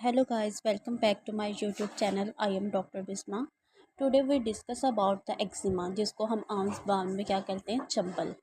Hello guys, welcome back to my YouTube channel. I am Dr. Bisma. Today we discuss about the eczema जिसको हम आम ज़बान में क्या कहते हैं, चंबल।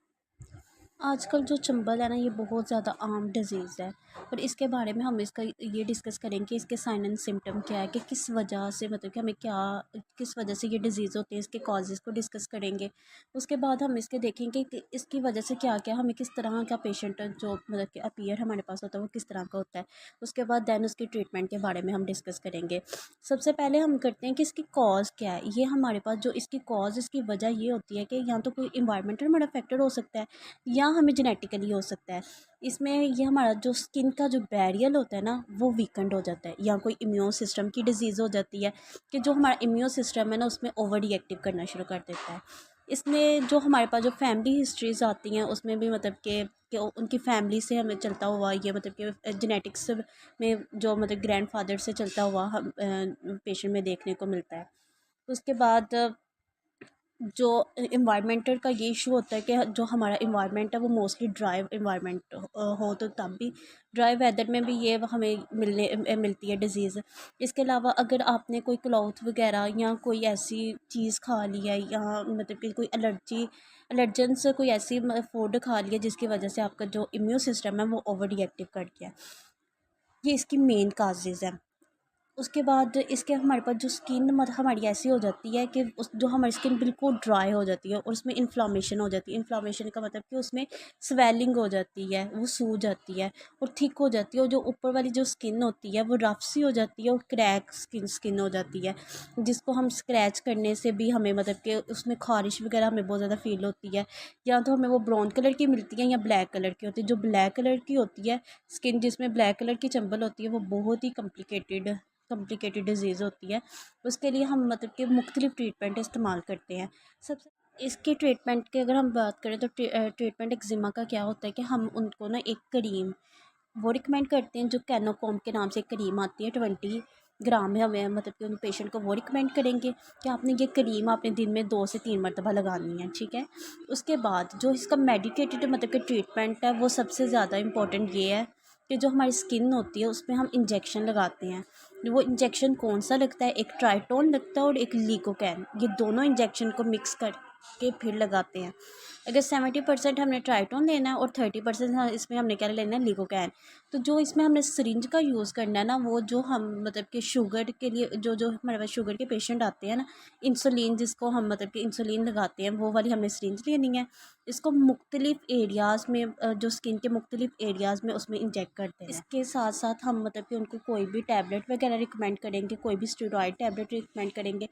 आजकल जो चंबल है ना, ये बहुत ज़्यादा आम डिज़ीज़ है और इसके बारे में हम इसका ये डिस्कस करेंगे कि इसके साइन एंड सिम्टम क्या है, कि किस वजह से मतलब कि हमें क्या किस वजह से ये डिज़ीज़ होती है, इसके कॉजेज़ को डिस्कस करेंगे। उसके बाद हम इसके देखेंगे कि इसकी वजह से क्या क्या हमें किस तरह का पेशेंट जो मतलब कि अपीयर हमारे पास होता है वो किस तरह का होता है। उसके बाद दैन उसकी ट्रीटमेंट के बारे में हम डिस्कस करेंगे। सबसे पहले हम करते हैं कि इसकी कॉज़ क्या है। ये हमारे पास जो इसकी कॉज़, इसकी वजह ये होती है कि या तो कोई इन्वायरमेंटल हमारा फैक्टर हो सकता है या हमें जेनेटिकली हो सकता है। इसमें ये हमारा जो स्किन का जो बैरियर होता है ना, वो वीकेंड हो जाता है, या कोई इम्यून सिस्टम की डिजीज़ हो जाती है कि जो हमारा इम्यून सिस्टम है ना, उसमें ओवर रिएक्टिव करना शुरू कर देता है। इसमें जो हमारे पास जो फैमिली हिस्ट्रीज आती हैं उसमें भी मतलब कि उनकी फैमिली से हमें चलता हुआ ये मतलब कि जेनेटिक्स में जो मतलब ग्रैंडफादर से चलता हुआ हम पेशेंट में देखने को मिलता है। उसके बाद जो इन्वायरमेंटल का ये इशू होता है कि जो हमारा इन्वायरमेंट है वो मोस्टली ड्राई इन्वायरमेंट हो तो तब भी ड्राई वेदर में भी ये हमें मिलती है डिज़ीज़। इसके अलावा अगर आपने कोई क्लॉथ वगैरह या कोई ऐसी चीज़ खा ली है, या मतलब कि कोई एलर्जन से कोई ऐसी फूड खा लिया जिसकी वजह से आपका जो इम्यून सिस्टम है वो ओवर रिएक्टिव कर गया, ये इसकी मेन काजेज़ है। उसके बाद इसके हमारे पास जो स्किन मतलब हमारी ऐसी हो जाती है कि उस जो हमारी स्किन बिल्कुल ड्राई हो जाती है और उसमें इन्फ्लामेशन हो जाती है। इन्फ्लामेशन का मतलब कि उसमें स्वेलिंग हो जाती है, वो सूज जाती है और थिक हो जाती है, और जो ऊपर वाली जो स्किन होती है वो रफ सी हो जाती है और क्रैक स्किन हो जाती है, जिसको हम स्क्रैच करने से भी हमें मतलब कि उसमें खारिश वगैरह हमें बहुत ज़्यादा फील होती है। या तो हमें वो ब्राउन कलर की मिलती है या ब्लैक कलर की होती है। जो ब्लैक कलर की होती है स्किन, जिसमें ब्लैक कलर की चंबल होती है, वो बहुत ही कॉम्प्लिकेटेड डिज़ीज़ होती है। उसके लिए हम मतलब कि मुख्तलिफ़ ट्रीटमेंट इस्तेमाल करते हैं। सबसे इसकी ट्रीटमेंट की अगर हम बात करें तो ट्रीटमेंट एक्जिमा का क्या होता है कि हम उनको ना एक क्रीम वो रिकमेंड करते हैं, जो कैनोकॉम के नाम से एक क्रीम आती है, 20 ग्राम है, हमें मतलब कि उन पेशेंट को वो रिकमेंड करेंगे कि आपने ये क्रीम आपने दिन में 2 से 3 मरतबा लगानी है, ठीक है। उसके बाद जो इसका मेडिकेटेड मतलब कि ट्रीटमेंट है, वो सबसे ज़्यादा इंपॉर्टेंट ये है कि जो हमारी स्किन होती है उसमें हम इंजेक्शन लगाते हैं। वो इंजेक्शन कौन सा लगता है, एक ट्राइटोन लगता है और एक लीकोकैन, ये दोनों इंजेक्शन को मिक्स करके फिर लगाते हैं। अगर 70% हमने ट्राइटोन लेना है और 30% इसमें हमने क्या लेना है, लीकोकैन। तो जो इसमें हमने सिरिंज का यूज़ करना है ना, वो जो हम मतलब कि शुगर के लिए जो जो हमारे पास शुगर के पेशेंट आते हैं ना, इंसुलिन जिसको हम मतलब कि इंसुलिन लगाते हैं, वो वाली हमने सिरिंज लेनी है। इसको मुख्तलिफ़ एरियाज़ में जो स्किन के मुख्तलिफ़ एरियाज़ में उसमें इंजेक्ट करते हैं। इसके साथ साथ हम मतलब कि उनको कोई भी टैबलेट वगैरह रिकमेंड करेंगे, कोई भी स्टेरॉइड टैबलेट रिकमेंड करेंगे।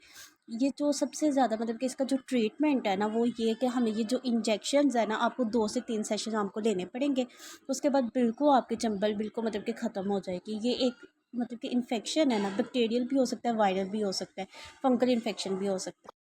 ये जो सबसे ज़्यादा मतलब कि इसका जो ट्रीटमेंट है ना, वो ये कि हमें ये जो इंजेक्शंस है ना, आपको 2 से 3 सेशन आपको लेने पड़ेंगे। उसके बाद बिल्कुल आपकी चंबल बिल्कुल मतलब कि ख़त्म हो जाएगी। ये एक मतलब कि इन्फेक्शन है ना, बैक्टीरियल भी हो सकता है, वायरल भी हो सकता है, फंगल इन्फेक्शन भी हो सकता है।